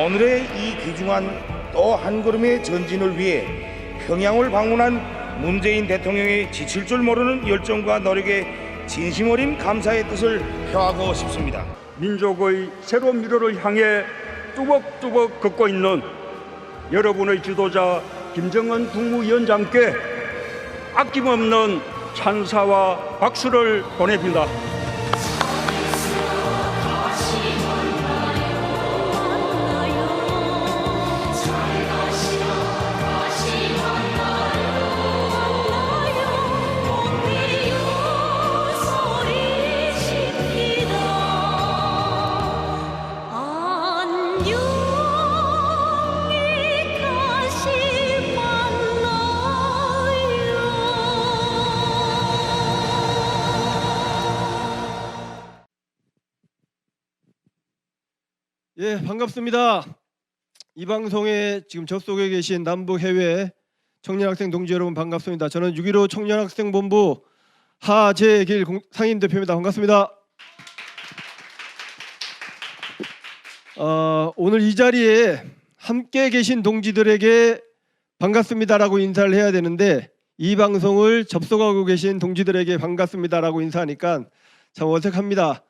오늘의 이 귀중한 또 한 걸음의 전진을 위해 평양을 방문한 문재인 대통령의 지칠 줄 모르는 열정과 노력에 진심 어린 감사의 뜻을 표하고 싶습니다. 민족의 새로운 미래를 향해 뚜벅뚜벅 걷고 있는 여러분의 지도자 김정은 국무위원장께 아낌없는 찬사와 박수를 보냅니다. 예, 반갑습니다. 이 방송에 지금 접속해 계신 남북 해외 청년학생 동지 여러분 반갑습니다. 저는 6.15 청년학생본부 하재길 상임대표입니다. 반갑습니다. 오늘 이 자리에 함께 계신 동지들에게 반갑습니다라고 인사를 해야 되는데 이 방송을 접속하고 계신 동지들에게 반갑습니다라고 인사하니까 참 어색합니다.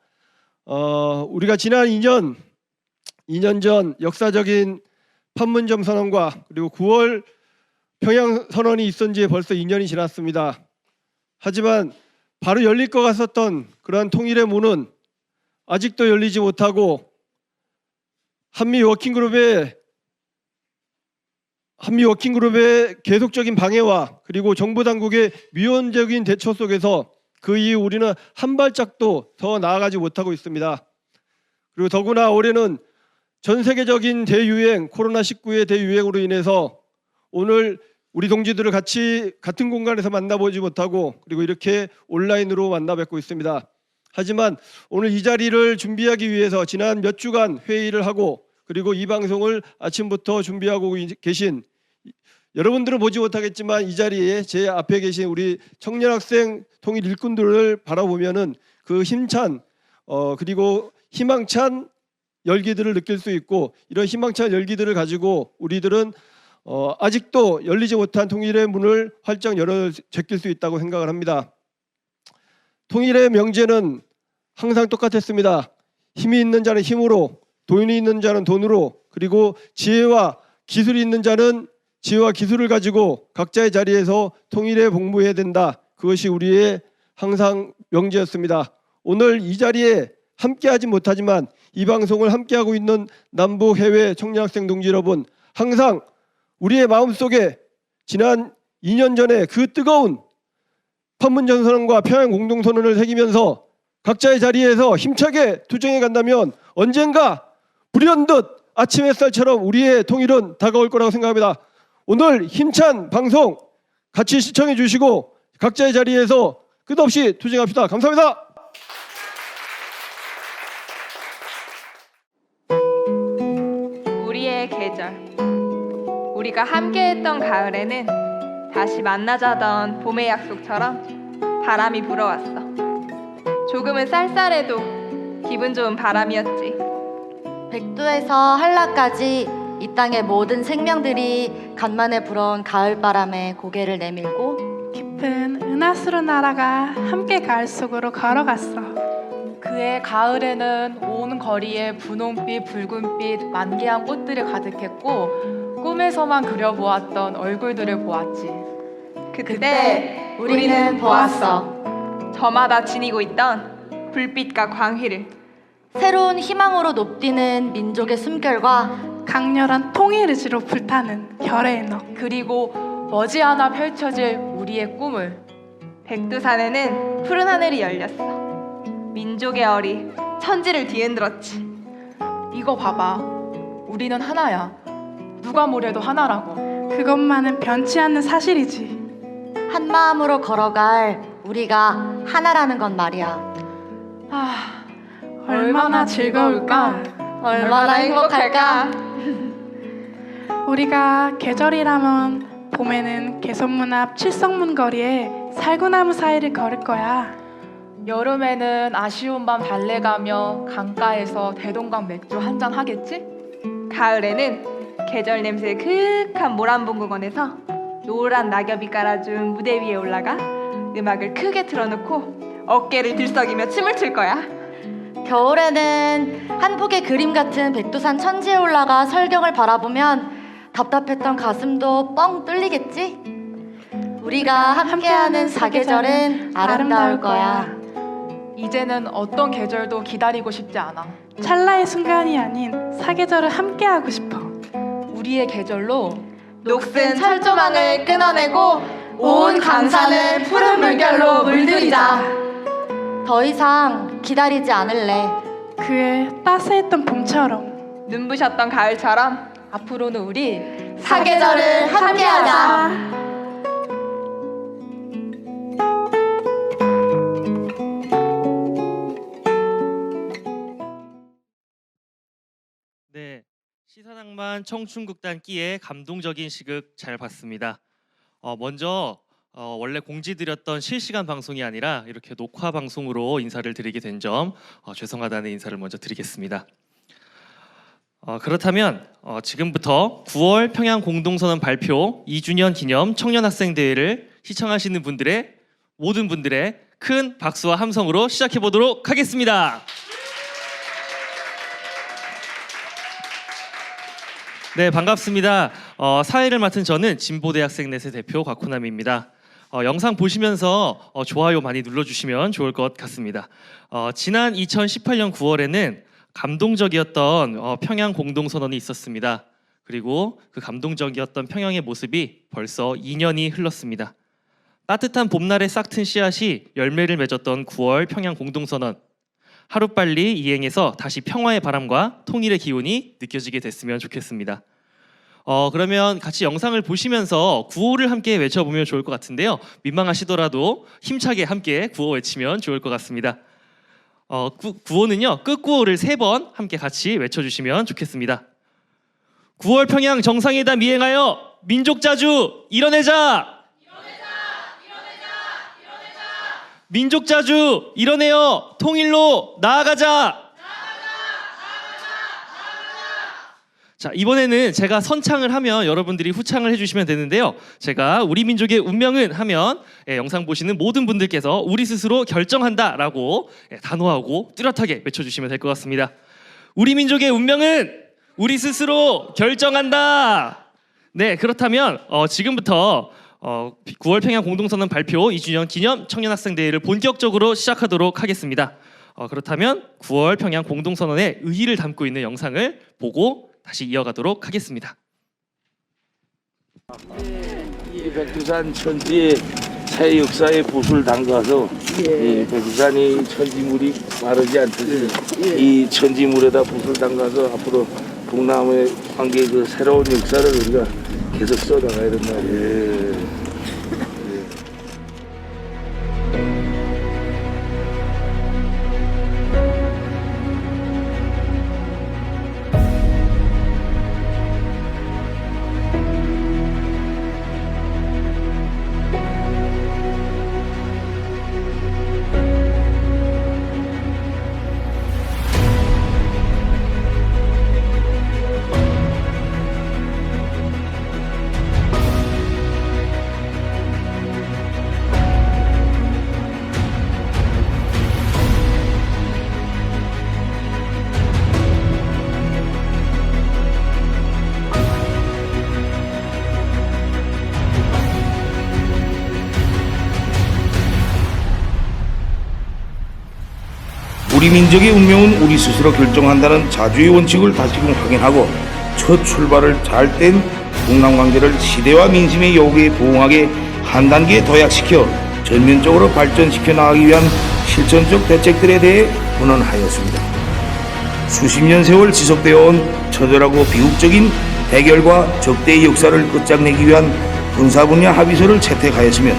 우리가 지난 2년 전 역사적인 판문점 선언과 그리고 9월 평양 선언이 있은 지 벌써 2년이 지났습니다. 하지만 바로 열릴 것 같았던 그러한 통일의 문은 아직도 열리지 못하고 한미 워킹그룹의 계속적인 방해와 그리고 정부 당국의 미온적인 대처 속에서 그 이후 우리는 한 발짝도 더 나아가지 못하고 있습니다. 그리고 더구나 올해는 전 세계적인 대유행 코로나19의 대유행으로 인해서 오늘 우리 동지들을 같은 공간에서 만나보지 못하고 그리고 이렇게 온라인으로 만나 뵙고 있습니다. 하지만 오늘 이 자리를 준비하기 위해서 지난 몇 주간 회의를 하고 그리고 이 방송을 아침부터 준비하고 계신 여러분들은 보지 못하겠지만 이 자리에 제 앞에 계신 우리 청년학생 통일 일꾼들을 바라보면은 그 힘찬 그리고 희망찬 열기들을 느낄 수 있고 이런 희망찬 열기들을 가지고 우리들은 아직도 열리지 못한 통일의 문을 활짝 열어 제낄 수 있다고 생각을 합니다. 통일의 명제는 항상 똑같았습니다. 힘이 있는 자는 힘으로, 돈이 있는 자는 돈으로, 그리고 지혜와 기술이 있는 자는 지혜와 기술을 가지고 각자의 자리에서 통일에 복무해야 된다. 그것이 우리의 항상 명제였습니다. 오늘 이 자리에 함께하지 못하지만 이 방송을 함께하고 있는 남북 해외 청년학생 동지 여러분, 항상 우리의 마음속에 지난 2년 전에 그 뜨거운 판문점 선언과 평양 공동선언을 새기면서 각자의 자리에서 힘차게 투쟁해 간다면 언젠가 불현듯 아침 햇살처럼 우리의 통일은 다가올 거라고 생각합니다. 오늘 힘찬 방송 같이 시청해 주시고 각자의 자리에서 끝없이 투쟁합시다. 감사합니다. 우리의 계절, 우리가 함께했던 가을에는 다시 만나자던 봄의 약속처럼 바람이 불어왔어. 조금은 쌀쌀해도 기분 좋은 바람이었지. 백두에서 한라까지 이 땅의 모든 생명들이 간만에 불어온 가을바람에 고개를 내밀고 깊은 은하수로 날아가 함께 가을 속으로 걸어갔어. 그해 가을에는 온 거리에 분홍빛, 붉은빛, 만개한 꽃들이 가득했고 꿈에서만 그려보았던 얼굴들을 보았지. 그때 우리는 보았어. 저마다 지니고 있던 불빛과 광희를. 새로운 희망으로 높뛰는 민족의 숨결과 강렬한 통일 의지로 불타는 별의 에너. 그리고 머지않아 펼쳐질 우리의 꿈을. 백두산에는 푸른 하늘이 열렸어. 민족의 얼이 천지를 뒤흔들었지. 이거 봐봐. 우리는 하나야. 누가 뭐래도 하나라고. 그것만은 변치 않는 사실이지. 한 마음으로 걸어갈 우리가 하나라는 건 말이야. 아, 얼마나 즐거울까? 얼마나 행복할까? 우리가 계절이라면 봄에는 개선문 앞 칠성문 거리에 살구나무 사이를 걸을 거야. 여름에는 아쉬운 밤 달래 가며 강가에서 대동강 맥주 한잔 하겠지? 가을에는 계절 냄새 그윽한 모란봉국원에서 노란 낙엽이 깔아준 무대 위에 올라가 음악을 크게 틀어놓고 어깨를 들썩이며 춤을 출 거야. 겨울에는 한복의 그림 같은 백두산 천지에 올라가 설경을 바라보면 답답했던 가슴도 뻥 뚫리겠지? 우리가 함께하는 사계절은 아름다울 거야. 이제는 어떤 계절도 기다리고 싶지 않아. 찰나의 순간이 아닌 사계절을 함께하고 싶어. 우리의 계절로 녹슨 철조망을 끊어내고 온 강산을 푸른 물결로 물들이자. 더 이상 기다리지 않을래. 그의 따스했던 봄처럼. 눈부셨던 가을처럼 앞으로는 우리 사계절을 함께하자. 네, 시사낭만 청춘극단 끼의 감동적인 시극 잘 봤습니다. 먼저 원래 공지드렸던 실시간 방송이 아니라 이렇게 녹화 방송으로 인사를 드리게 된 점 죄송하다는 인사를 먼저 드리겠습니다. 그렇다면 지금부터 9월 평양 공동선언 발표 2주년 기념 청년학생대회를 시청하시는 모든 분들의 큰 박수와 함성으로 시작해 보도록 하겠습니다. 네, 반갑습니다. 사회를 맡은 저는 진보대학생넷의 대표 곽호남입니다. 영상 보시면서 좋아요 많이 눌러주시면 좋을 것 같습니다. 지난 2018년 9월에는 감동적이었던 평양 공동선언이 있었습니다. 그리고 그 감동적이었던 평양의 모습이 벌써 2년이 흘렀습니다. 따뜻한 봄날에 싹튼 씨앗이 열매를 맺었던 9월 평양 공동선언. 하루빨리 이행해서 다시 평화의 바람과 통일의 기운이 느껴지게 됐으면 좋겠습니다. 그러면 같이 영상을 보시면서 구호를 함께 외쳐보면 좋을 것 같은데요. 민망하시더라도 힘차게 함께 구호 외치면 좋을 것 같습니다. 구호는요, 끝구호를 3번 함께 같이 외쳐주시면 좋겠습니다. 9월 평양 정상회담 이행하여 민족자주 이뤄내자! 민족자주 이뤄내어 통일로 나아가자! 자, 이번에는 제가 선창을 하면 여러분들이 후창을 해주시면 되는데요. 제가 우리 민족의 운명은 하면 영상 보시는 모든 분들께서 우리 스스로 결정한다라고 단호하고 뚜렷하게 외쳐주시면 될 것 같습니다. 우리 민족의 운명은 우리 스스로 결정한다. 네, 그렇다면 지금부터 9월 평양 공동선언 발표 2주년 기념 청년학생대회를 본격적으로 시작하도록 하겠습니다. 그렇다면 9월 평양 공동선언의 의의를 담고 있는 영상을 보고 다시 이어가도록 하겠습니다. 이 백두산 천지의 사회 역사의 붓을 담가서 이 백두산이 천지물이 마르지 않듯이 이 천지물에다 붓을 담가서 앞으로 동남아의 관계 그 새로운 역사를 우리가 계속 써나가야 된다. 우리 민족의 운명은 우리 스스로 결정한다는 자주의 원칙을 다시금 확인하고 첫 출발을 잘 뗀 동남관계를 시대와 민심의 요구에 부응하게 한 단계 도약시켜 전면적으로 발전시켜 나가기 위한 실천적 대책들에 대해 논의하였습니다. 수십 년 세월 지속되어 온 처절하고 비극적인 대결과 적대의 역사를 끝장내기 위한 군사분야 합의서를 채택하였으며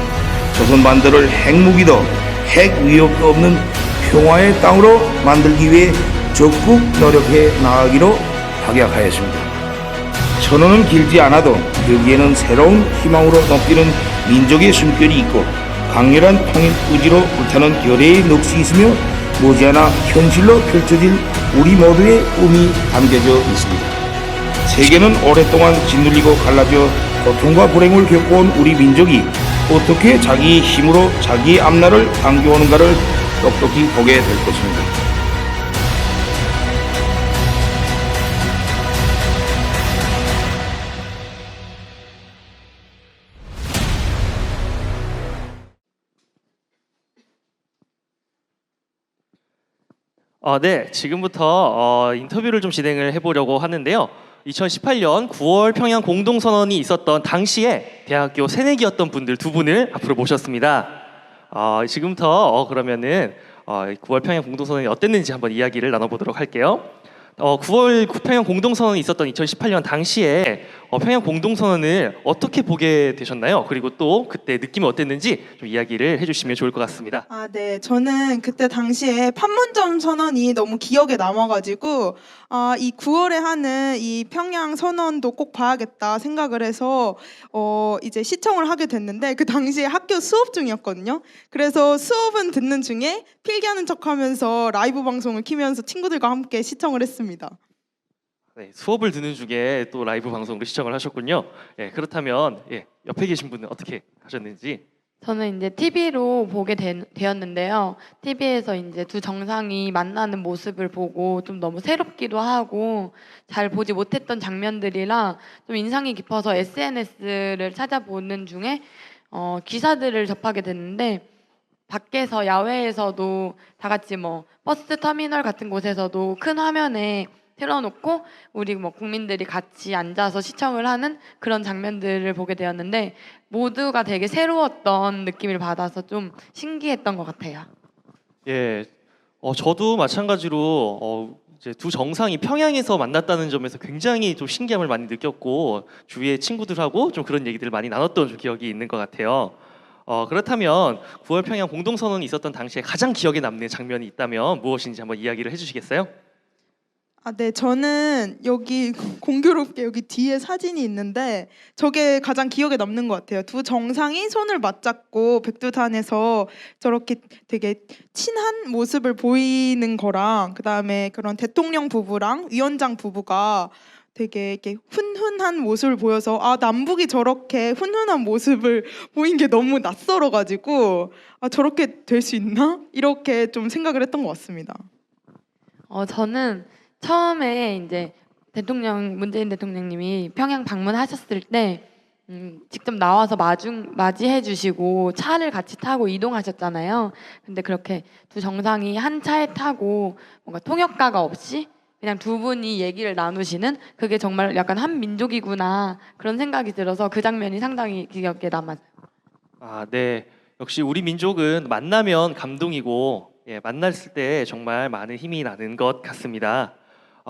조선 반도를 핵무기도 핵 위협도 없는 평화의 땅으로 만들기 위해 적극 노력해 나가기로 확약하였습니다. 선언은 길지 않아도 여기에는 새로운 희망으로 넘기는 민족의 숨결이 있고 강렬한 통일 의지로 불타는 결의의 넋이 있으며 머지않아 현실로 펼쳐질 우리 모두의 꿈이 담겨져 있습니다. 세계는 오랫동안 짓눌리고 갈라져 고통과 불행을 겪어온 우리 민족이 어떻게 자기 힘으로 자기 앞날을 안겨오는가를 똑똑히 보게 될 것입니다. 네, 지금부터 인터뷰를 좀 진행을 해보려고 하는데요. 2018년 9월 평양 공동선언이 있었던 당시에 대학교 새내기였던 분들 두 분을 앞으로 모셨습니다. 지금부터 그러면은 9월 평양 공동선언이 어땠는지 한번 이야기를 나눠보도록 할게요. 9월 평양 공동선언이 있었던 2018년 당시에 평양 공동선언을 어떻게 보게 되셨나요? 그리고 또 그때 느낌이 어땠는지 좀 이야기를 해주시면 좋을 것 같습니다. 네. 저는 그때 당시에 판문점 선언이 너무 기억에 남아가지고 이 9월에 하는 이 평양 선언도 꼭 봐야겠다 생각을 해서 이제 시청을 하게 됐는데 그 당시에 학교 수업 중이었거든요. 그래서 수업은 듣는 중에 필기하는 척하면서 라이브 방송을 키면서 친구들과 함께 시청을 했습니다. 네, 수업을 듣는 중에 또 라이브 방송으로 시청을 하셨군요. 그렇다면 옆에 계신 분은 어떻게 하셨는지? 저는 이제 TV로 보게 되었는데요. TV에서 이제 두 정상이 만나는 모습을 보고 좀 너무 새롭기도 하고 잘 보지 못했던 장면들이라 좀 인상이 깊어서 SNS를 찾아보는 중에 기사들을 접하게 됐는데 밖에서 야외에서도 다 같이 뭐 버스 터미널 같은 곳에서도 큰 화면에 틀어놓고 우리 뭐 국민들이 같이 앉아서 시청을 하는 그런 장면들을 보게 되었는데 모두가 되게 새로웠던 느낌을 받아서 좀 신기했던 것 같아요. 예, 저도 마찬가지로 이제 두 정상이 평양에서 만났다는 점에서 굉장히 좀 신기함을 많이 느꼈고 주위의 친구들하고 좀 그런 얘기들을 많이 나눴던 좀 기억이 있는 것 같아요. 그렇다면 9월 평양 공동선언이 있었던 당시에 가장 기억에 남는 장면이 있다면 무엇인지 한번 이야기를 해주시겠어요? 네, 저는 여기 공교롭게 여기 뒤에 사진이 있는데 저게 가장 기억에 남는 것 같아요. 두 정상이 손을 맞잡고 백두산에서 저렇게 되게 친한 모습을 보이는 거랑 그다음에 그런 대통령 부부랑 위원장 부부가 되게 이렇게 훈훈한 모습을 보여서 남북이 저렇게 훈훈한 모습을 보인 게 너무 낯설어가지고 저렇게 될 수 있나? 이렇게 좀 생각을 했던 것 같습니다. 저는 처음에 이제 문재인 대통령님이 평양 방문하셨을 때 직접 나와서 맞이해 주시고 차를 같이 타고 이동하셨잖아요. 근데 그렇게 두 정상이 한 차에 타고 뭔가 통역가가 없이 그냥 두 분이 얘기를 나누시는 그게 정말 약간 한 민족이구나 그런 생각이 들어서 그 장면이 상당히 기억에 남아요. 네. 역시 우리 민족은 만나면 감동이고 만났을 때 정말 많은 힘이 나는 것 같습니다.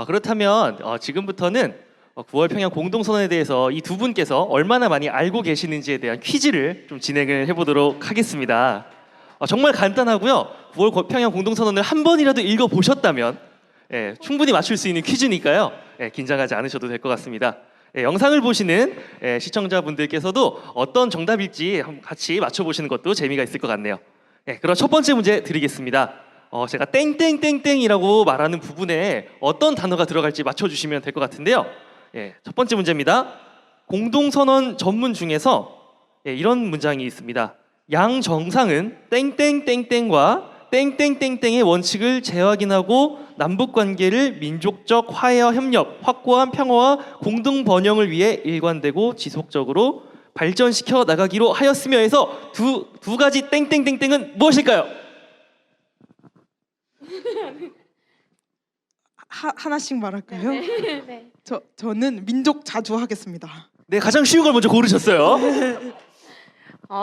그렇다면 지금부터는 9월 평양 공동선언에 대해서 이 두 분께서 얼마나 많이 알고 계시는지에 대한 퀴즈를 좀 진행을 해보도록 하겠습니다. 정말 간단하고요. 9월 평양 공동선언을 한 번이라도 읽어보셨다면 충분히 맞출 수 있는 퀴즈니까요. 긴장하지 않으셔도 될 것 같습니다. 영상을 보시는 시청자분들께서도 어떤 정답일지 같이 맞춰보시는 것도 재미가 있을 것 같네요. 그럼 첫 번째 문제 드리겠습니다. 제가 땡땡땡땡이라고 말하는 부분에 어떤 단어가 들어갈지 맞춰주시면 될 것 같은데요. 첫 번째 문제입니다. 공동선언 전문 중에서 이런 문장이 있습니다. 양 정상은 땡땡땡땡과 땡땡땡땡의 원칙을 재확인하고 남북관계를 민족적 화해와 협력, 확고한 평화와 공동 번영을 위해 일관되고 지속적으로 발전시켜 나가기로 하였으며 해서 두 가지 땡땡땡땡은 무엇일까요? 하나씩 말할까요? 네. 저는 민족 자주 하겠습니다. 네, 가장 쉬운 걸 먼저 고르셨어요.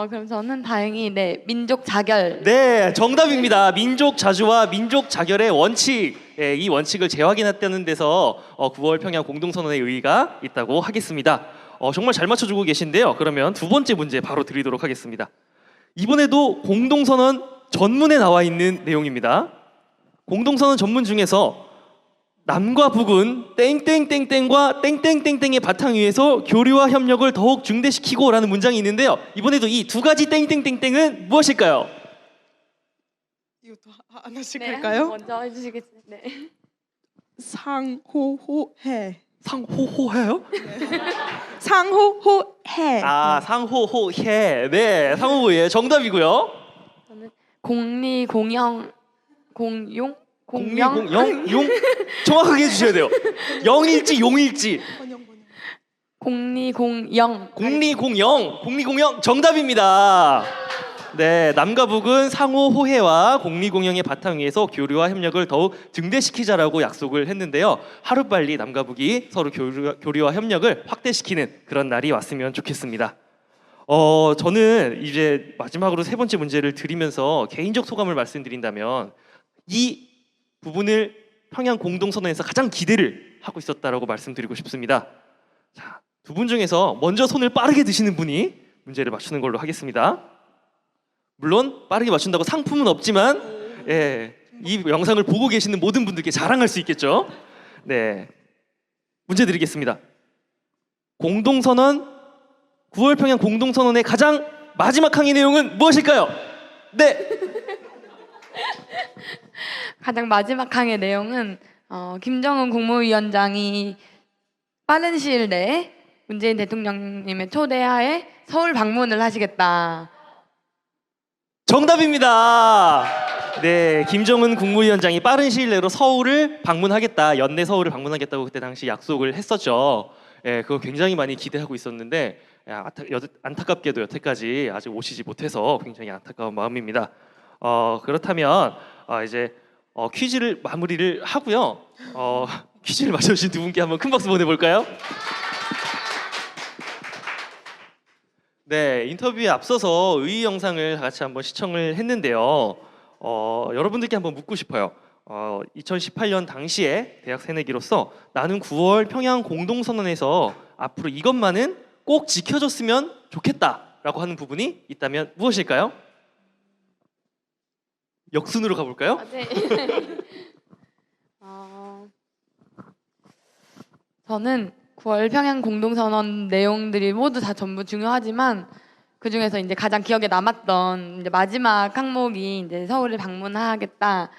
그럼 저는 다행히 민족 자결. 네, 정답입니다. 민족 자주와 민족 자결의 원칙, 이 원칙을 재확인했다는 데서 9월 평양 공동선언의 의의가 있다고 하겠습니다. 정말 잘 맞춰주고 계신데요. 그러면 두 번째 문제 바로 드리도록 하겠습니다. 이번에도 공동선언 전문에 나와 있는 내용입니다. 공동선언 전문 중에서 남과 북은 땡땡땡땡과 땡땡땡땡의 바탕 위에서 교류와 협력을 더욱 증대시키고 라는 문장이 있는데요. 이번에도 이 두 가지 땡땡땡땡은 무엇일까요? 이것도 하나씩 할까요? 먼저 해주시겠어요? 네. 상호호해. 상호호해요? 상호호해. 아, 상호호해. 네, 상호호해 정답이고요. 공리공영 공용 공용 정확하게 해주셔야 돼요. 영일지 용일지. 공리공영 공리공영 정답입니다. 네, 남과 북은 상호 호혜와 공리공영의 바탕 위에서 교류와 협력을 더욱 증대시키자라고 약속을 했는데요. 하루빨리 남과 북이 서로 교류와 협력을 확대시키는 그런 날이 왔으면 좋겠습니다. 저는 이제 마지막으로 세 번째 문제를 드리면서 개인적 소감을 말씀드린다면 이 부분을 평양 공동선언에서 가장 기대를 하고 있었다라고 말씀드리고 싶습니다. 자, 두 분 중에서 먼저 손을 빠르게 드시는 분이 문제를 맞추는 걸로 하겠습니다. 물론 빠르게 맞춘다고 상품은 없지만 이 영상을 보고 계시는 모든 분들께 자랑할 수 있겠죠. 네, 문제 드리겠습니다. 공동선언 9월 평양 공동선언의 가장 마지막 항의 내용은 무엇일까요? 네. 가장 마지막 항의 내용은 김정은 국무위원장이 빠른 시일 내에 문재인 대통령님의 초대하에 서울 방문을 하시겠다. 정답입니다. 네, 김정은 국무위원장이 빠른 시일 내로 서울을 방문하겠다, 연내 서울을 방문하겠다고 그때 당시 약속을 했었죠. 그거 굉장히 많이 기대하고 있었는데 안타깝게도 여태까지 아직 오시지 못해서 굉장히 안타까운 마음입니다. 그렇다면 이제 퀴즈를 마무리를 하고요. 퀴즈를 맞춰주신 두 분께 한번 큰 박수 보내볼까요? 네, 인터뷰에 앞서서 의의 영상을 다 같이 한번 시청을 했는데요. 여러분들께 한번 묻고 싶어요. 2018년 당시에 대학 새내기로서 나는 9월 평양 공동선언에서 앞으로 이것만은 꼭 지켜줬으면 좋겠다라고 하는 부분이 있다면 무엇일까요? 역순으로 가볼까요? 네. 저는 9월 평양 공동선언 내용들이 모두 다 전부 중요하지만 그 중에서 이제 가장 기억에 남았던 이제 마지막 항목이 이제 서울을 방문하겠다.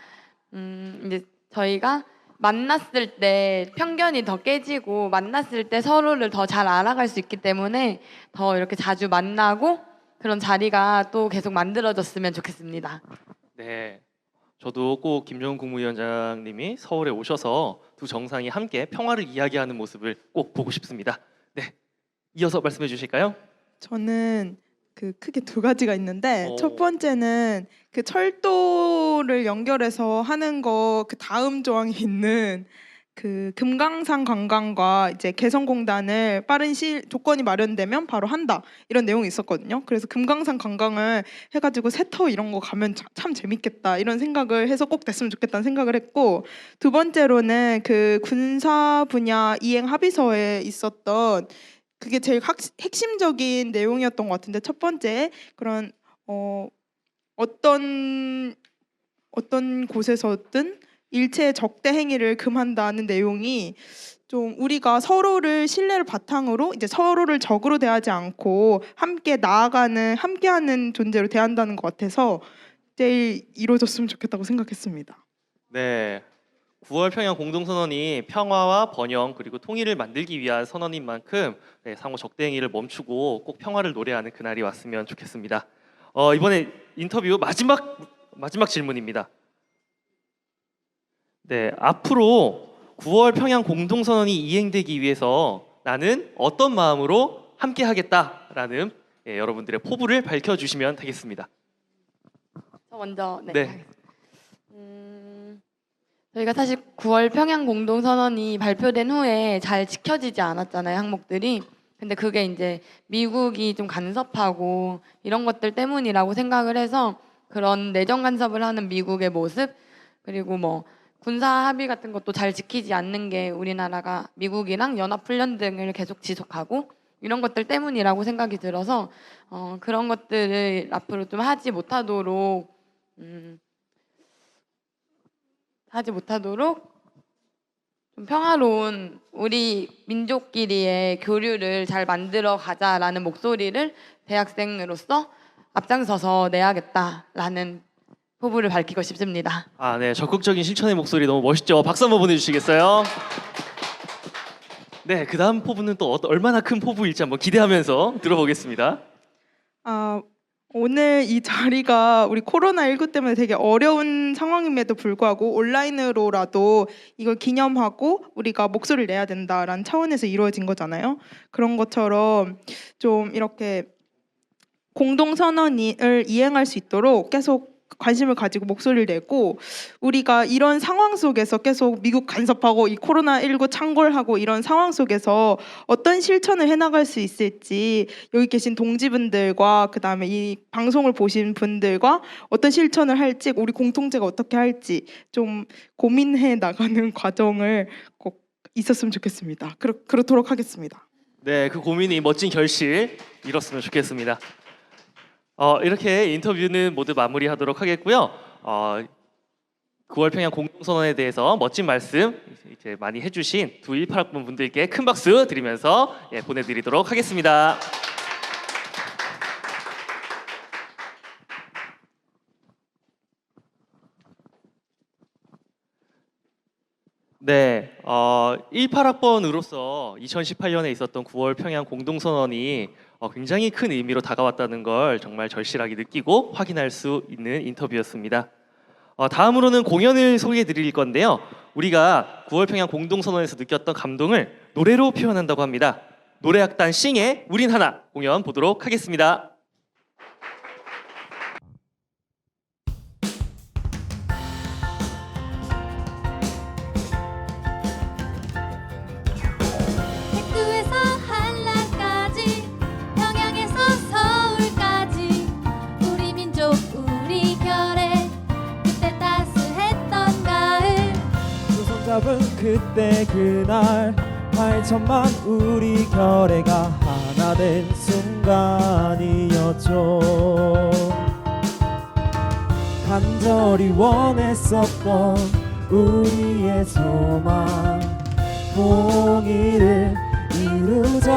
이제 저희가 만났을 때 편견이 더 깨지고 만났을 때 서로를 더 잘 알아갈 수 있기 때문에 더 이렇게 자주 만나고 그런 자리가 또 계속 만들어졌으면 좋겠습니다. 네, 저도 꼭 김정은 국무위원장님이 서울에 오셔서 두 정상이 함께 평화를 이야기하는 모습을 꼭 보고 싶습니다. 네, 이어서 말씀해 주실까요? 저는 크게 두 가지가 있는데 오. 첫 번째는 철도를 연결해서 하는 거 다음 조항에 있는 금강산 관광과 이제 개성공단을 빠른 시일 조건이 마련되면 바로 한다 이런 내용이 있었거든요. 그래서 금강산 관광을 해가지고 세터 이런 거 가면 참 재밌겠다 이런 생각을 해서 꼭 됐으면 좋겠다는 생각을 했고, 두 번째로는 군사 분야 이행 합의서에 있었던 그게 제일 핵심적인 내용이었던 것 같은데, 첫 번째 그런 어떤 곳에서든 일체의 적대 행위를 금한다는 내용이 좀 우리가 서로를 신뢰를 바탕으로 이제 서로를 적으로 대하지 않고 함께 나아가는 함께하는 존재로 대한다는 것 같아서 제일 이루어졌으면 좋겠다고 생각했습니다. 네, 9월 평양 공동선언이 평화와 번영 그리고 통일을 만들기 위한 선언인 만큼 상호 적대 행위를 멈추고 꼭 평화를 노래하는 그날이 왔으면 좋겠습니다. 이번에 인터뷰 마지막 질문입니다. 네, 앞으로 9월 평양 공동선언이 이행되기 위해서 나는 어떤 마음으로 함께하겠다라는 여러분들의 포부를 밝혀주시면 되겠습니다. 저 먼저 네. 저희가 사실 9월 평양 공동선언이 발표된 후에 잘 지켜지지 않았잖아요, 항목들이. 근데 그게 이제 미국이 좀 간섭하고 이런 것들 때문이라고 생각을 해서 그런 내정 간섭을 하는 미국의 모습, 그리고 뭐 군사 합의 같은 것도 잘 지키지 않는 게 우리나라가 미국이랑 연합훈련 등을 계속 지속하고 이런 것들 때문이라고 생각이 들어서 그런 것들을 앞으로 좀 하지 못하도록 좀 평화로운 우리 민족끼리의 교류를 잘 만들어 가자라는 목소리를 대학생으로서 앞장서서 내야겠다라는 포부를 밝히고 싶습니다. 네, 적극적인 실천의 목소리 너무 멋있죠. 박수 한번 보내주시겠어요? 네, 그 다음 포부는 또 얼마나 큰 포부일지 한번 기대하면서 들어보겠습니다. 오늘 이 자리가 우리 코로나19 때문에 되게 어려운 상황임에도 불구하고 온라인으로라도 이걸 기념하고 우리가 목소리를 내야 된다라는 차원에서 이루어진 거잖아요. 그런 것처럼 좀 이렇게 공동선언을 이행할 수 있도록 계속 관심을 가지고 목소리를 내고, 우리가 이런 상황 속에서 계속 미국 간섭하고 이 코로나19 창궐하고 이런 상황 속에서 어떤 실천을 해나갈 수 있을지, 여기 계신 동지분들과 그다음에 이 방송을 보신 분들과 어떤 실천을 할지, 우리 공통체가 어떻게 할지 좀 고민해 나가는 과정을 꼭 있었으면 좋겠습니다. 그렇도록 하겠습니다. 네, 그 고민이 멋진 결실 이뤘으면 좋겠습니다. 이렇게 인터뷰는 모두 마무리하도록 하겠고요. 9월 평양 공동선언에 대해서 멋진 말씀 이제 많이 해주신 두 18학번 분들께 큰 박수 드리면서 보내드리도록 하겠습니다. 네, 18학번으로서 2018년에 있었던 9월 평양 공동선언이 굉장히 큰 의미로 다가왔다는 걸 정말 절실하게 느끼고 확인할 수 있는 인터뷰였습니다. 다음으로는 공연을 소개해 드릴 건데요. 우리가 9월 평양 공동선언에서 느꼈던 감동을 노래로 표현한다고 합니다. 노래악단 싱의 우린 하나 공연 보도록 하겠습니다. 백두에서 한라까지 평양에서 서울까지 우리 민족 우리 결의 그때 따스했던 가을 두 손 잡은 그때 그날 8천만 우리 결의가 하나 된 순간이었죠. 간절히 원했었던 우리의 소망 통일을 이루자.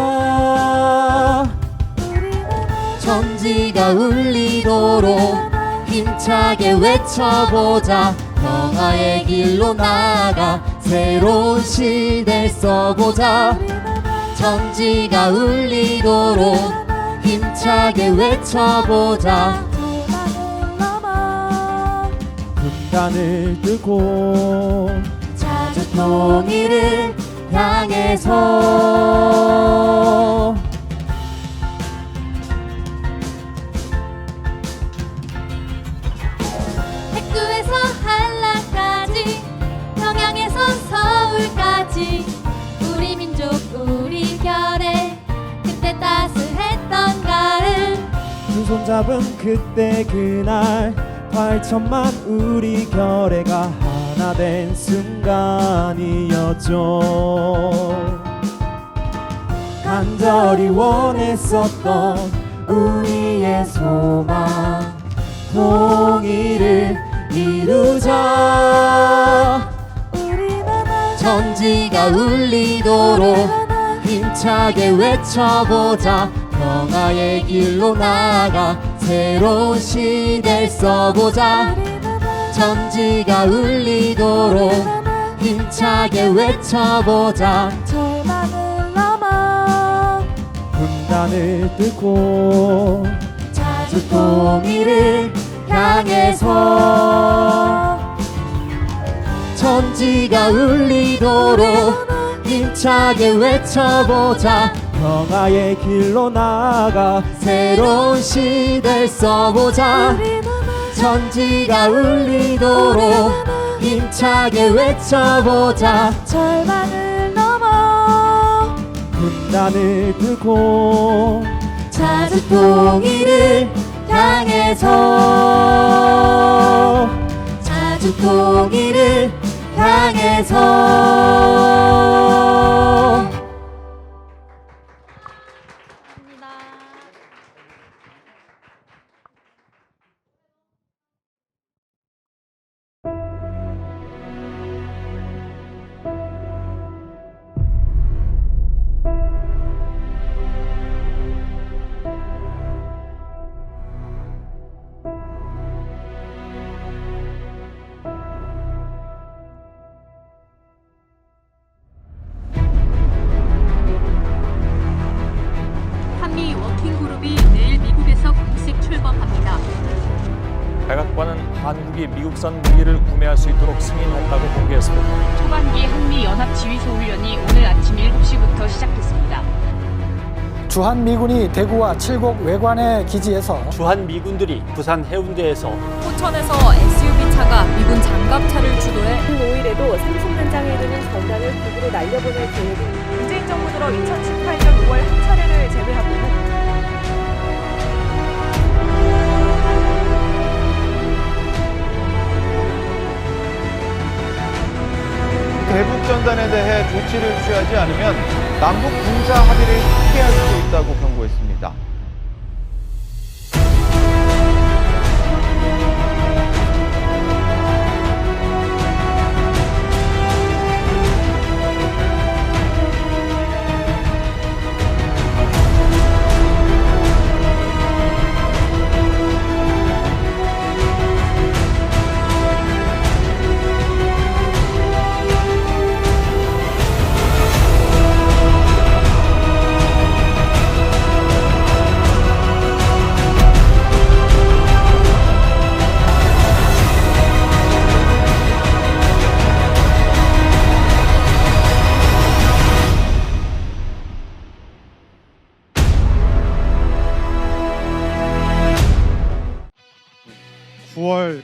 천지가 울리도록 힘차게 외쳐보자. 평화의 길로 나아가 새로운 시대 써보자. 천지가 울리도록 힘차게 외쳐보자. 분단을 뚫고 자주 통일을 향해서 백두에서 한라까지 평양에서 서울까지 우리 민족 우리 결의 그때 따스했던 가을 두 손 잡은 그때 그날 8천만 우리 결의가 하나 된 순간이었죠. 간절히 원했었던 우리의 소망 통일을 이루자. 천지가 울리도록 힘차게 외쳐보자. 평화의 길로 나아가 새로운 시대 써보자. 천지가 울리도록 힘차게 외쳐보자. 절망을 넘어 분단을 뚫고 자주 통일을 향해서 천지가 울리도록 힘차게 외쳐보자. 평화의 길로 나아가 새로운 시대를 써보자. 천지가 울리도록 힘차게 외쳐보자. 절망을 넘어 분단을 뚫고 자주 통일을 향해서 자주 통일을 향해서 남북이 미국산 무기를 구매할 수 있도록 승인했다고 공개했습니다. 초반기 한미연합지휘소훈련이 오늘 아침 7시부터 시작됐습니다. 주한미군이 대구와 칠곡 외관의 기지에서 주한미군들이 부산 해운대에서 포천에서 SUV차가 미군 장갑차를 주도해 5일에도 상승단장에 이르는 전단을 북으로 날려보낼 계획입니다. 문재인 정부 들어 2018년 5월 한 차례를 제외하고는 대북 전단에 대해 조치를 취하지 않으면 남북 군사 합의를 파기할 수도 있다고 경고했습니다.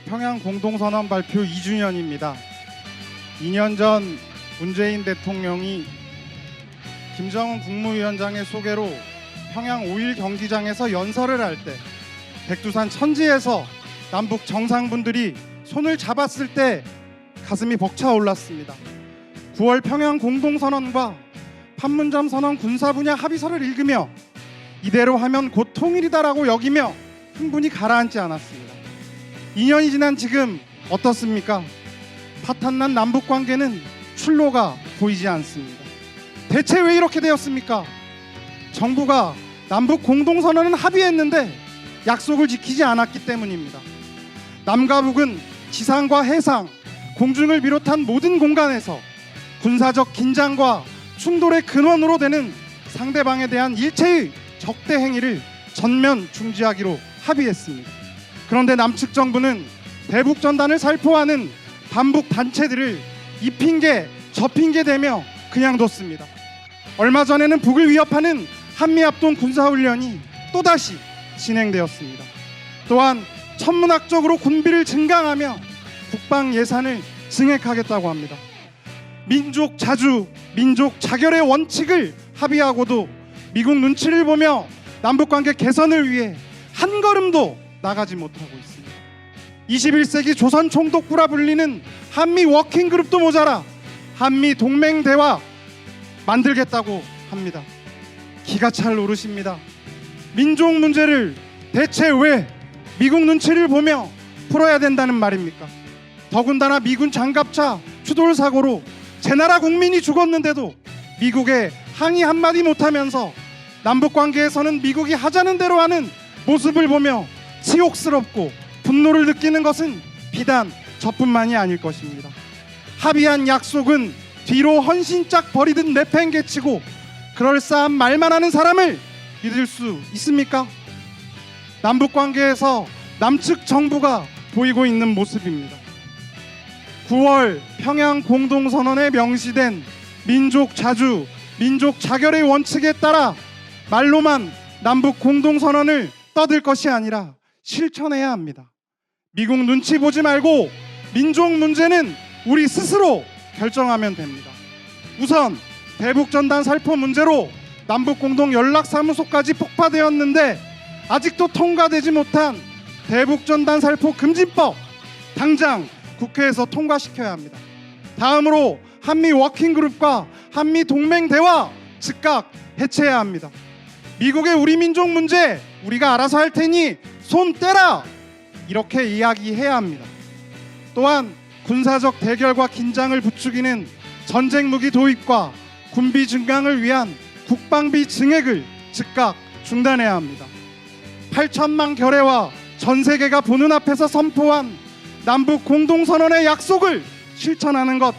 평양 공동선언 발표 2주년입니다. 2년 전 문재인 대통령이 김정은 국무위원장의 소개로 평양 5.1 경기장에서 연설을 할 때 백두산 천지에서 남북 정상분들이 손을 잡았을 때 가슴이 벅차올랐습니다. 9월 평양 공동선언과 판문점 선언 군사 분야 합의서를 읽으며 이대로 하면 곧 통일이다라고 여기며 흥분이 가라앉지 않았습니다. 2년이 지난 지금 어떻습니까? 파탄난 남북 관계는 출로가 보이지 않습니다. 대체 왜 이렇게 되었습니까? 정부가 남북 공동선언은 합의했는데 약속을 지키지 않았기 때문입니다. 남과 북은 지상과 해상, 공중을 비롯한 모든 공간에서 군사적 긴장과 충돌의 근원으로 되는 상대방에 대한 일체의 적대 행위를 전면 중지하기로 합의했습니다. 그런데 남측 정부는 대북 전단을 살포하는 반북 단체들을 이 핑계 저 핑계 대며 그냥 뒀습니다. 얼마 전에는 북을 위협하는 한미합동 군사훈련이 또다시 진행되었습니다. 또한 천문학적으로 군비를 증강하며 국방 예산을 증액하겠다고 합니다. 민족 자주, 민족 자결의 원칙을 합의하고도 미국 눈치를 보며 남북관계 개선을 위해 한 걸음도 나가지 못하고 있습니다. 21세기 조선 총독부라 불리는 한미 워킹그룹도 모자라 한미 동맹 대화 만들겠다고 합니다. 기가 찰 노릇입니다. 민족 문제를 대체 왜 미국 눈치를 보며 풀어야 된다는 말입니까? 더군다나 미군 장갑차 추돌 사고로 제 나라 국민이 죽었는데도 미국에 항의 한마디 못하면서 남북관계에서는 미국이 하자는 대로 하는 모습을 보며 치욕스럽고 분노를 느끼는 것은 비단 저뿐만이 아닐 것입니다. 합의한 약속은 뒤로 헌신짝 버리듯 내팽개치고 그럴싸한 말만 하는 사람을 믿을 수 있습니까? 남북관계에서 남측 정부가 보이고 있는 모습입니다. 9월 평양 공동선언에 명시된 민족 자주, 민족 자결의 원칙에 따라 말로만 남북 공동선언을 떠들 것이 아니라 실천해야 합니다. 미국 눈치 보지 말고 민족 문제는 우리 스스로 결정하면 됩니다. 우선 대북전단 살포 문제로 남북공동 연락사무소까지 폭파되었는데 아직도 통과되지 못한 대북전단 살포 금지법 당장 국회에서 통과시켜야 합니다. 다음으로 한미 워킹그룹과 한미 동맹 대화 즉각 해체해야 합니다. 미국의 우리 민족 문제 우리가 알아서 할 테니 손 떼라 이렇게 이야기해야 합니다. 또한 군사적 대결과 긴장을 부추기는 전쟁 무기 도입과 군비 증강을 위한 국방비 증액을 즉각 중단해야 합니다. 8천만 결의와 전 세계가 보는 앞에서 선포한 남북 공동선언의 약속을 실천하는 것,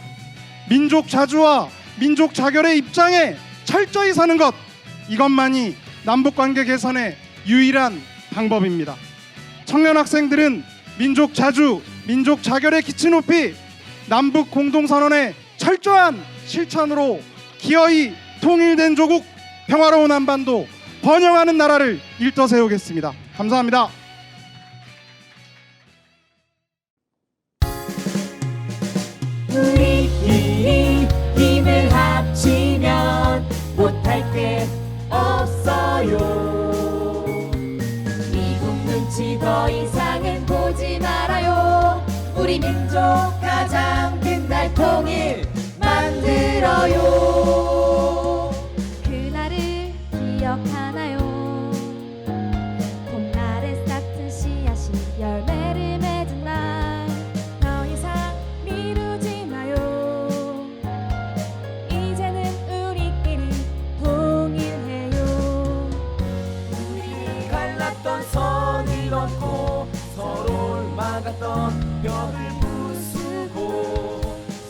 민족 자주와 민족 자결의 입장에 철저히 서는 것, 이것만이 남북관계 개선의 유일한 방법입니다. 청년 학생들은 민족 자주, 민족 자결의 기치 높이 남북 공동선언의 철저한 실천으로 기어이 통일된 조국, 평화로운 한반도, 번영하는 나라를 일떠 세우겠습니다. 감사합니다. 우리끼리 힘을 합치면 못할 게 없어요. 미국 눈치 더 이상은 보지 말아요. 우리 민족 가장 빛날 통일 만들어요. 그날을 기억하나요? 봄날에 싹튼 씨앗이 열매를 맺은 날, 더 이상 미루지 마요. 이제는 우리끼리 통일해요. 우리 갈랐던 선을 넘고 서로를 막았던 벽을 부수고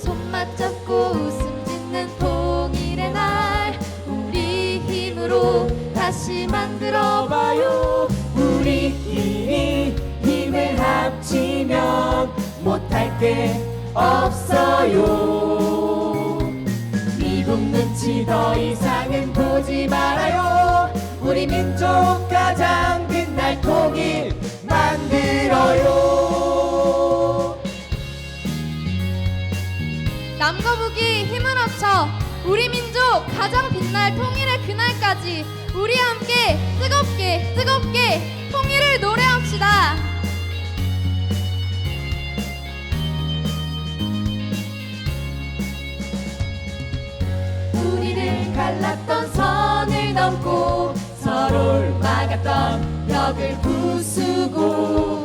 손 맞잡고 웃음 짓는 통일의 날, 우리 힘으로 다시 만들어봐요. 우리끼리 힘을 합치면 못할 게 없어요. 미국 눈치 더 이상은 보지 말아요. 우리 민족 가장 빛날 통일 만들어요. 남과 북이 힘을 합쳐 우리 민족 가장 빛날 통일의 그날까지 우리 함께 뜨겁게 뜨겁게 통일을 노래합시다. 우리를 갈랐던 선을 넘고 서로를 막았던 벽을 부수고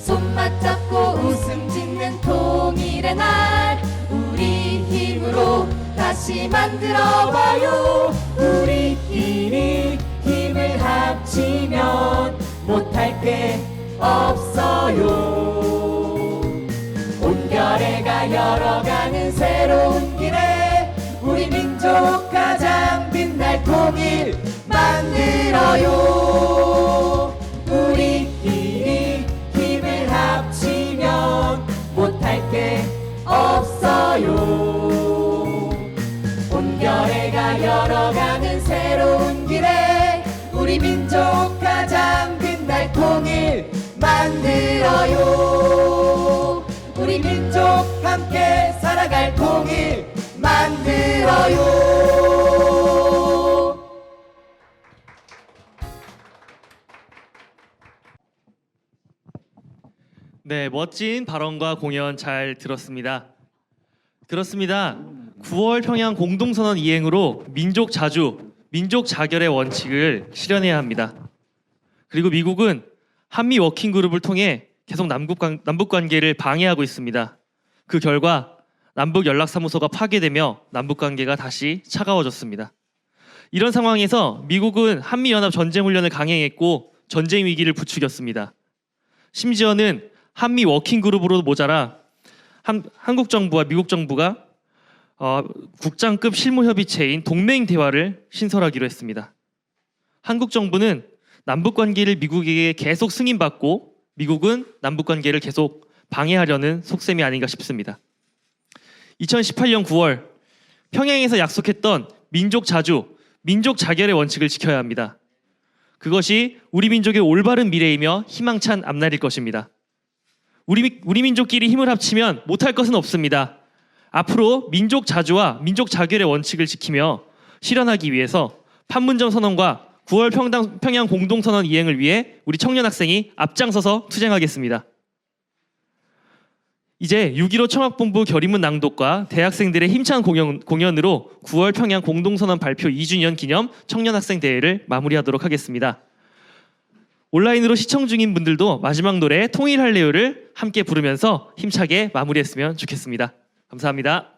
손 맞잡고 웃음 짓는 통일의 날, 우리 힘으로 다시 만들어봐요. 우리끼리 힘을 합치면 못할 게 없어요. 온결해가 열어가는 새로운 길에 우리 민족 가장 빛날 통일 만들어요. 우리끼리 힘을 합치면 못할 게 없어요. 온결해가 열어가는 새로운 길에 우리 민족 가장 빛날 통일 만들어요. 우리 민족 함께 살아갈 통일 만들어요. 네, 멋진 발언과 공연 잘 들었습니다. 그렇습니다. 9월 평양 공동선언 이행으로 민족 자주, 민족 자결의 원칙을 실현해야 합니다. 그리고 미국은 한미 워킹 그룹을 통해 계속 남북 관계를 방해하고 있습니다. 그 결과 남북 연락사무소가 파괴되며 남북 관계가 다시 차가워졌습니다. 이런 상황에서 미국은 한미 연합 전쟁 훈련을 강행했고 전쟁 위기를 부추겼습니다. 심지어는 한미 워킹 그룹으로 모자라 한국 정부와 미국 정부가 국장급 실무 협의체인 동맹 대화를 신설하기로 했습니다. 한국 정부는 남북 관계를 미국에게 계속 승인받고 미국은 남북 관계를 계속 방해하려는 속셈이 아닌가 싶습니다. 2018년 9월 평양에서 약속했던 민족 자주, 민족 자결의 원칙을 지켜야 합니다. 그것이 우리 민족의 올바른 미래이며 희망찬 앞날일 것입니다. 우리 민족끼리 힘을 합치면 못할 것은 없습니다. 앞으로 민족 자주와 민족 자결의 원칙을 지키며 실현하기 위해서 판문점 선언과 9월 평양 공동선언 이행을 위해 우리 청년 학생이 앞장서서 투쟁하겠습니다. 이제 6.15 청학본부 결의문 낭독과 대학생들의 힘찬 공연으로 9월 평양 공동선언 발표 2주년 기념 청년학생 대회를 마무리하도록 하겠습니다. 온라인으로 시청 중인 분들도 마지막 노래 통일할래요를 함께 부르면서 힘차게 마무리했으면 좋겠습니다. 감사합니다.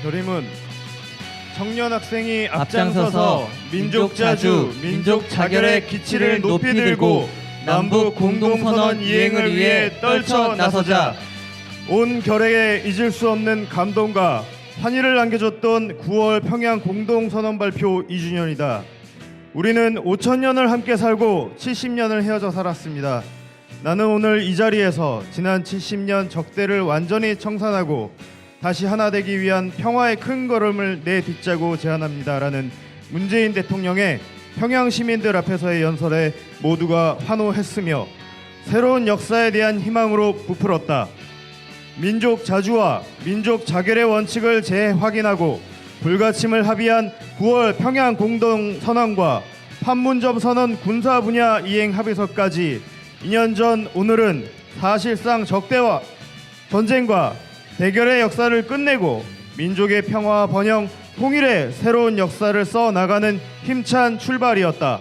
결의문 청년 학생이 앞장서서 민족 자주, 민족 자결의 기치를 높이 들고 남북 공동선언 이행을 위해 떨쳐 나서자. 온 결핵에 잊을 수 없는 감동과 환희를 안겨줬던 9월 평양 공동선언 발표 2주년이다. 우리는 5,000년을 함께 살고 70년을 헤어져 살았습니다. 나는 오늘 이 자리에서 지난 70년 적대를 완전히 청산하고 다시 하나 되기 위한 평화의 큰 걸음을 내딛자고 제안합니다라는 문재인 대통령의 평양 시민들 앞에서의 연설에 모두가 환호했으며 새로운 역사에 대한 희망으로 부풀었다. 민족 자주와 민족 자결의 원칙을 재확인하고 불가침을 합의한 9월 평양 공동선언과 판문점 선언 군사 분야 이행 합의서까지 2년 전 오늘은 사실상 적대와 전쟁과 대결의 역사를 끝내고 민족의 평화와 번영, 통일의 새로운 역사를 써나가는 힘찬 출발이었다.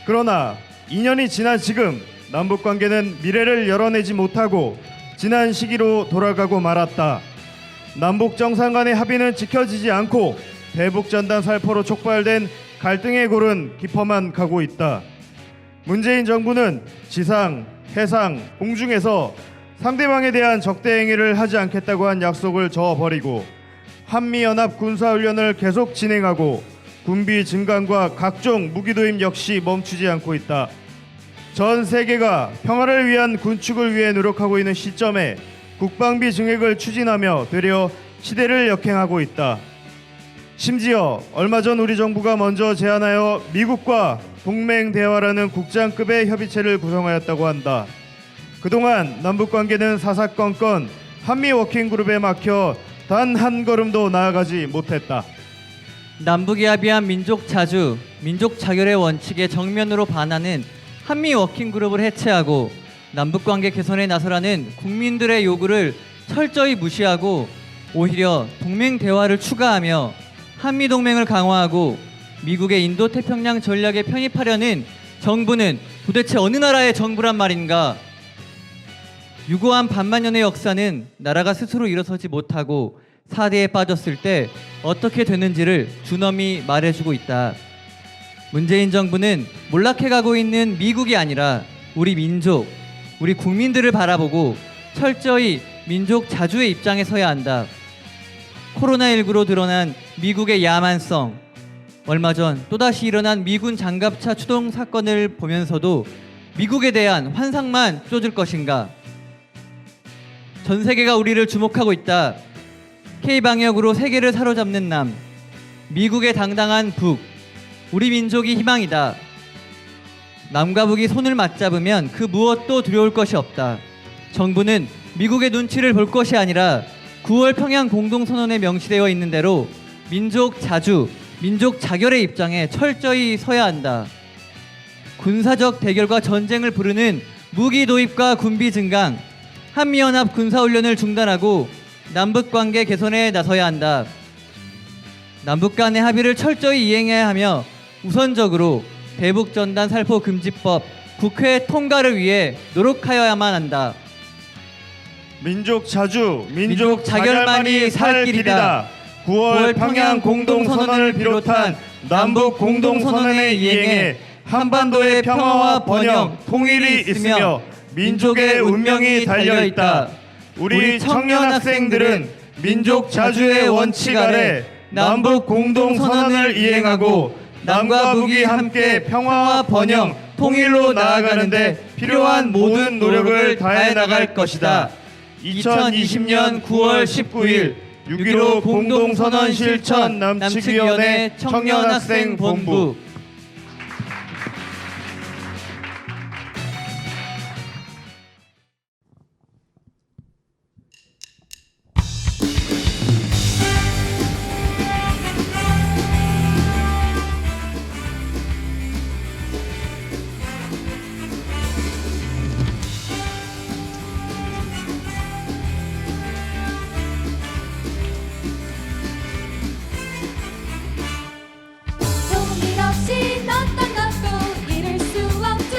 그러나 2년이 지난 지금 남북관계는 미래를 열어내지 못하고 지난 시기로 돌아가고 말았다. 남북 정상 간의 합의는 지켜지지 않고 대북전단 살포로 촉발된 갈등의 골은 깊어만 가고 있다. 문재인 정부는 지상, 해상, 공중에서 상대방에 대한 적대 행위를 하지 않겠다고 한 약속을 저어버리고 한미연합 군사훈련을 계속 진행하고 군비 증강과 각종 무기 도입 역시 멈추지 않고 있다. 전 세계가 평화를 위한 군축을 위해 노력하고 있는 시점에 국방비 증액을 추진하며 되려 시대를 역행하고 있다. 심지어 얼마 전 우리 정부가 먼저 제안하여 미국과 동맹 대화라는 국장급의 협의체를 구성하였다고 한다. 그동안 남북관계는 사사건건 한미 워킹그룹에 막혀 단 한 걸음도 나아가지 못했다. 남북이 합의한 민족 자주, 민족 자결의 원칙에 정면으로 반하는 한미 워킹그룹을 해체하고 남북관계 개선에 나서라는 국민들의 요구를 철저히 무시하고 오히려 동맹 대화를 추가하며 한미 동맹을 강화하고 미국의 인도태평양 전략에 편입하려는 정부는 도대체 어느 나라의 정부란 말인가? 유구한 반만년의 역사는 나라가 스스로 일어서지 못하고 사대에 빠졌을 때 어떻게 되는지를 준엄히 말해주고 있다. 문재인 정부는 몰락해가고 있는 미국이 아니라 우리 민족, 우리 국민들을 바라보고 철저히 민족 자주의 입장에 서야 한다. 코로나19로 드러난 미국의 야만성, 얼마 전 또다시 일어난 미군 장갑차 추동 사건을 보면서도 미국에 대한 환상만 쏟을 것인가? 전 세계가 우리를 주목하고 있다. K방역으로 세계를 사로잡는 남, 미국의 당당한 북, 우리 민족이 희망이다. 남과 북이 손을 맞잡으면 그 무엇도 두려울 것이 없다. 정부는 미국의 눈치를 볼 것이 아니라 9월 평양 공동선언에 명시되어 있는 대로 민족 자주, 민족 자결의 입장에 철저히 서야 한다. 군사적 대결과 전쟁을 부르는 무기 도입과 군비 증강, 한미연합 군사훈련을 중단하고 남북관계 개선에 나서야 한다. 남북 간의 합의를 철저히 이행해야 하며 우선적으로 대북전단 살포 금지법 국회 통과를 위해 노력하여야만 한다. 민족 자주, 민족 자결만이 살 길이다. 9월 평양 공동선언을 비롯한 남북 공동선언의 이행에 한반도의 평화와 번영, 통일이 있으며 민족의 운명이 달려있다. 우리 청년 학생들은 민족 자주의 원칙 아래 남북 공동선언을 이행하고 남과 북이 함께 평화와 번영, 통일로 나아가는데 필요한 모든 노력을 다해 나갈 것이다. 2020년 9월 19일 6.15 공동선언 실천 남측위원회 청년학생본부. 통일 없이 어떤 것도 이룰 수 없죠.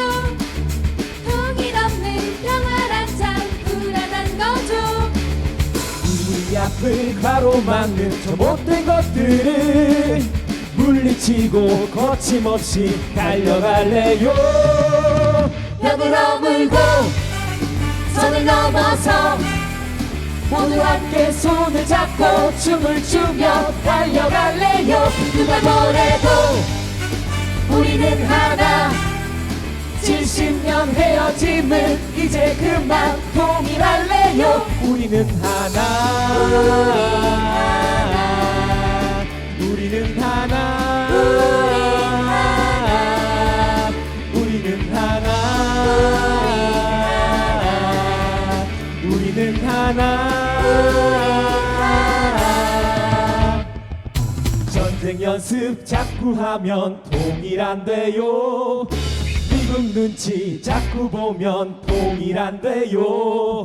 통일 없는 평화란 참 불안한 거죠. 우리 앞을 가로막는 저 못된 것들을 물리치고 거침없이 달려갈래요. 벽을 허물고 선을 넘어서 모두 함께 손을 잡고 춤을 추며 달려갈래요. 누가 뭐래도 우리는 하나 70년 헤어짐은 이제 그만 통일할래요. 우리는 하나 우리는 하나 우리는 하나 우리는 하나. 전쟁 연습 자꾸 하면 통일한대요. 미국 눈치 자꾸 보면 통일한대요.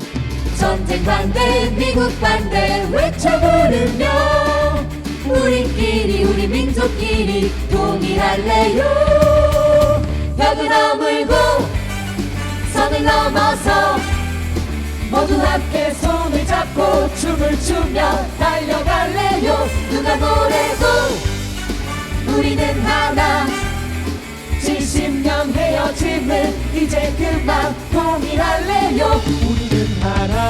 전쟁 반대 미국 반대 외쳐 부르며 우리끼리 우리 민족끼리 통일할래요. 벽을 허물고 선을 넘어서 모두 함께 손을 잡고 춤을 추며 달려갈래요. 누가 뭐래도 우리는 하나 70년 헤어짐은 이제 그만 통일할래요. 우리는 하나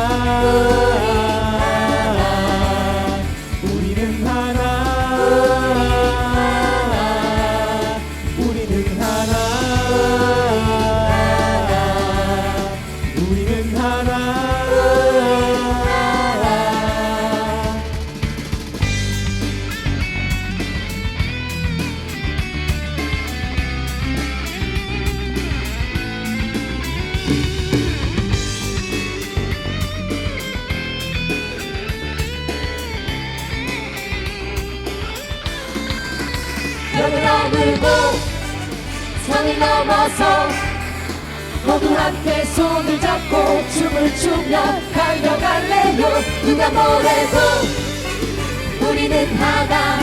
우리는 하나 우리는 하나 우리는 하나. 벽을 허물고 선을 넘어서 모두 함께 손을 잡고 춤을 추며 달려갈래요. 누가 뭐래도 우리는 하나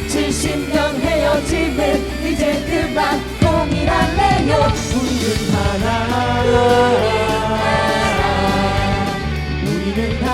70년 헤어짐은 이제 그만 통일할래요. 우리는 하나 우리는 하나